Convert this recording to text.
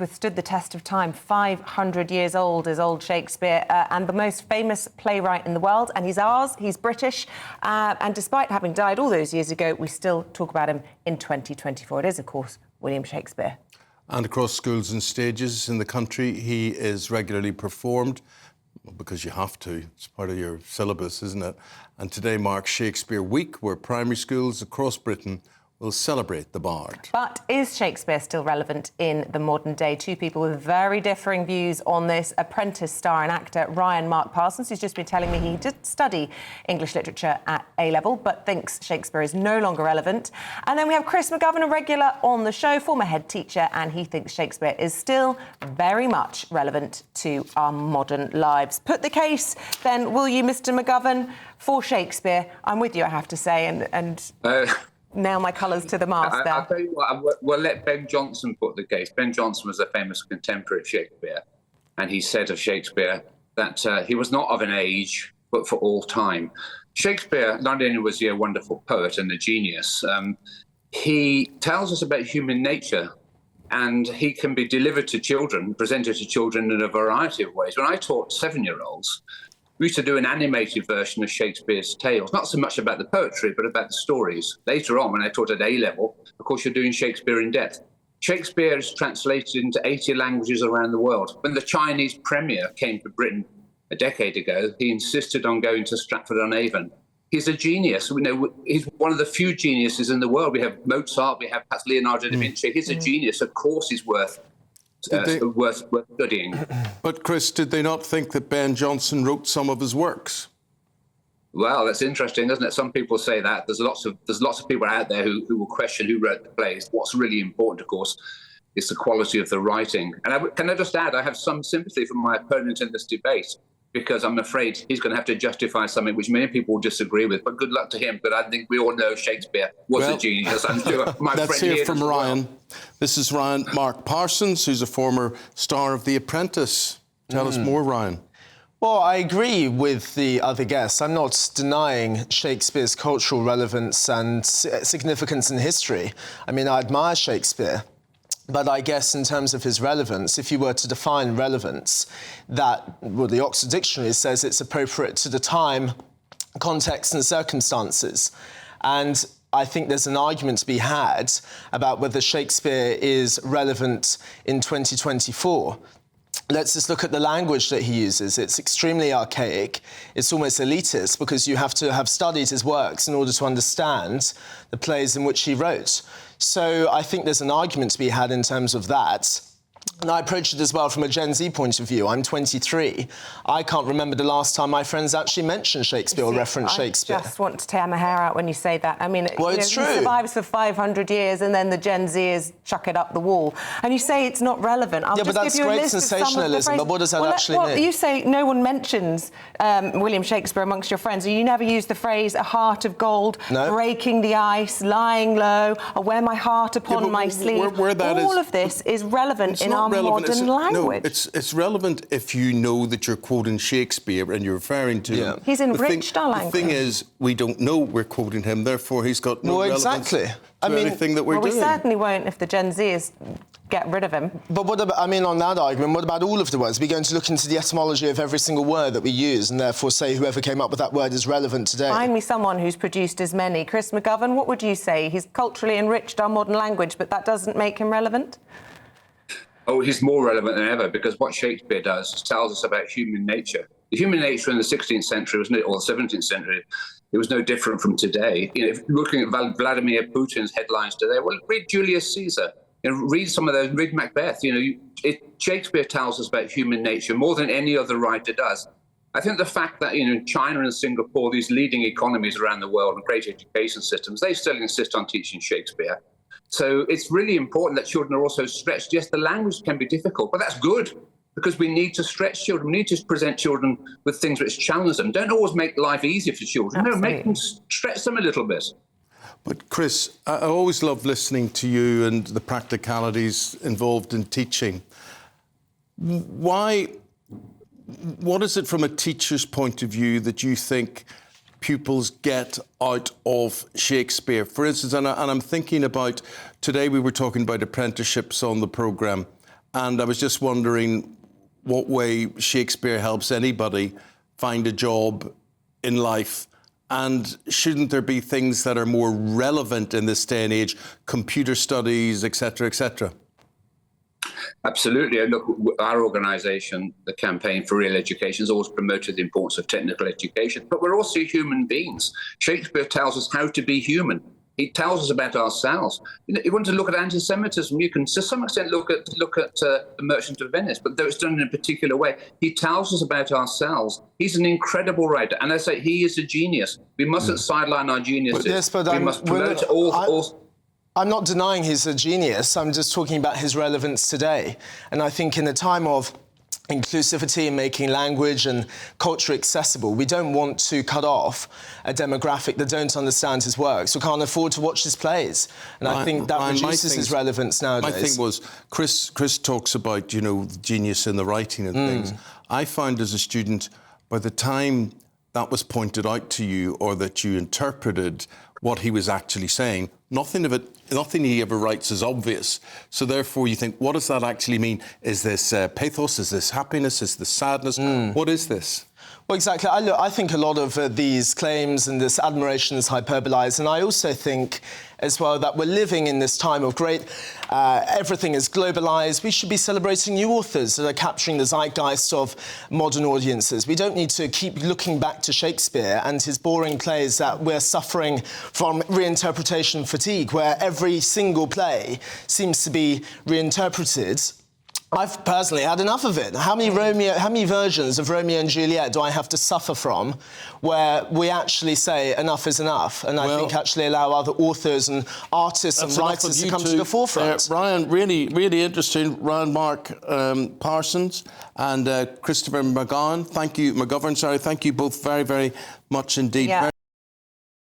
withstood the test of time. 500 years old is old Shakespeare, and the most famous playwright in the world. And he's ours, he's British. And despite having died all those years ago, we still talk about him in 2024. It is, of course, William Shakespeare. And across schools and stages in the country, he is regularly performed, because you have to. It's part of your syllabus, isn't it? And today marks Shakespeare Week, where primary schools across Britain will celebrate the bard. But is Shakespeare still relevant in the modern day? Two people with very differing views on this. Apprentice star and actor Ryan Mark Parsons, who's just been telling me he did study English literature at A-level, but thinks Shakespeare is no longer relevant. And then we have Chris McGovern, a regular on the show, former head teacher, and he thinks Shakespeare is still very much relevant to our modern lives. Put the case, then, will you, Mr. McGovern, for Shakespeare? I'm with you, I have to say, and nail my colours to the mast there. I'll tell you what, we'll let Ben Jonson put the case. Ben Jonson was a famous contemporary of Shakespeare, and he said of Shakespeare that he was not of an age, but for all time. Shakespeare not only was he a wonderful poet and a genius, he tells us about human nature, and he can be delivered to children, presented to children in a variety of ways. When I taught 7-year-olds, we used to do an animated version of Shakespeare's tales, not so much about the poetry, but about the stories. Later on, when I taught at A-level, of course, you're doing Shakespeare in depth. Shakespeare is translated into 80 languages around the world. When the Chinese premier came to Britain a decade ago, he insisted on going to Stratford-on-Avon. He's a genius. We know he's one of the few geniuses in the world. We have Mozart, we have perhaps Leonardo da Vinci. He's a genius. Of course, he's worth studying. But, Chris, did they not think that Ben Jonson wrote some of his works? Well, that's interesting, isn't it? Some people say that. There's lots of people out there who will question who wrote the plays. What's really important, of course, is the quality of the writing. And can I just add, I have some sympathy for my opponent in this debate, because I'm afraid he's going to have to justify something which many people will disagree with. But good luck to him. But I think we all know Shakespeare was a genius. I'm sure my let's friend hear from Ryan. Well. This is Ryan Mark Parsons, who's a former star of The Apprentice. Tell us more, Ryan. Well, I agree with the other guests. I'm not denying Shakespeare's cultural relevance and significance in history. I mean, I admire Shakespeare. But I guess in terms of his relevance, if you were to define relevance, the Oxford Dictionary says it's appropriate to the time, context and circumstances. And I think there's an argument to be had about whether Shakespeare is relevant in 2024. Let's just look at the language that he uses. It's extremely archaic. It's almost elitist, because you have to have studied his works in order to understand the plays in which he wrote. So I think there's an argument to be had in terms of that. And I approach it as well from a Gen Z point of view. I'm 23. I can't remember the last time my friends actually mentioned Shakespeare or referenced Shakespeare. I just want to tear my hair out when you say that. I mean, well, it's true. He survives for 500 years and then the Gen Zers chuck it up the wall. And you say it's not relevant. I'll just but that's give you a great list sensationalism, but what does that actually mean? You say no one mentions William Shakespeare amongst your friends, and you never use the phrase a heart of gold, breaking the ice, lying low, I wear my heart upon my sleeve. All of this is relevant in our modern language. No, it's relevant if you know that you're quoting Shakespeare and you're referring to him. He's enriched our language. The thing is, we don't know we're quoting him, therefore he's got no relevance to anything that we're doing. We certainly won't if the Gen Zers get rid of him. But what about, I mean, on that argument, what about all of the words? We're going to look into the etymology of every single word that we use and therefore say whoever came up with that word is relevant today. Find me someone who's produced as many. Chris McGovern, what would you say? He's culturally enriched our modern language, but that doesn't make him relevant? Oh, he's more relevant than ever, because what Shakespeare does is tells us about human nature. The human nature in the 16th century or the 17th century, it was no different from today. You know, if looking at Vladimir Putin's headlines today, well, read Julius Caesar. You know, read some of those. Read Macbeth. You know, Shakespeare tells us about human nature more than any other writer does. I think the fact that China and Singapore, these leading economies around the world and great education systems, they still insist on teaching Shakespeare. So it's really important that children are also stretched. Yes, the language can be difficult, but that's good, because we need to stretch children. We need to present children with things which challenge them. Don't always make life easy for children. Absolutely. No, make them stretch them a little bit. But, Chris, I always love listening to you and the practicalities involved in teaching. What is it from a teacher's point of view that you think pupils get out of Shakespeare? For instance, and I'm thinking about, today we were talking about apprenticeships on the programme, And I was just wondering what way Shakespeare helps anybody find a job in life. And shouldn't there be things that are more relevant in this day and age, computer studies, etc., etc.? Absolutely. Look, our organisation, the Campaign for Real Education, has always promoted the importance of technical education, but we're also human beings. Shakespeare tells us how to be human. He tells us about ourselves. You want to look at anti-Semitism, you can, to some extent, look at The Merchant of Venice, but though it's done in a particular way, he tells us about ourselves. He's an incredible writer, and I say he is a genius. We mustn't sideline our geniuses. Yes, but we must promote all. I'm not denying he's a genius. I'm just talking about his relevance today. And I think in a time of inclusivity and making language and culture accessible, we don't want to cut off a demographic that don't understand his works, who can't afford to watch his plays. And I think that reduces his relevance nowadays. My thing was, Chris talks about, you know, genius in the writing and things. I found as a student, by the time that was pointed out to you or that you interpreted what he was actually saying, nothing he ever writes is obvious. So therefore you think, what does that actually mean? Is this pathos? Is this happiness? Is this sadness? What is this? Well, exactly. I think a lot of these claims and this admiration is hyperbolized. And I also think as well that we're living in this time of great, everything is globalized. We should be celebrating new authors that are capturing the zeitgeist of modern audiences. We don't need to keep looking back to Shakespeare and his boring plays that we're suffering from reinterpretation fatigue, where every single play seems to be reinterpreted. I've personally had enough of it. How many versions of Romeo and Juliet do I have to suffer from where we actually say enough is enough? And I think actually allow other authors and artists and writers to come to the forefront. Ryan, really, really interesting. Ryan Mark Parsons and Christopher McGovern, thank you both very, very much indeed. Yeah.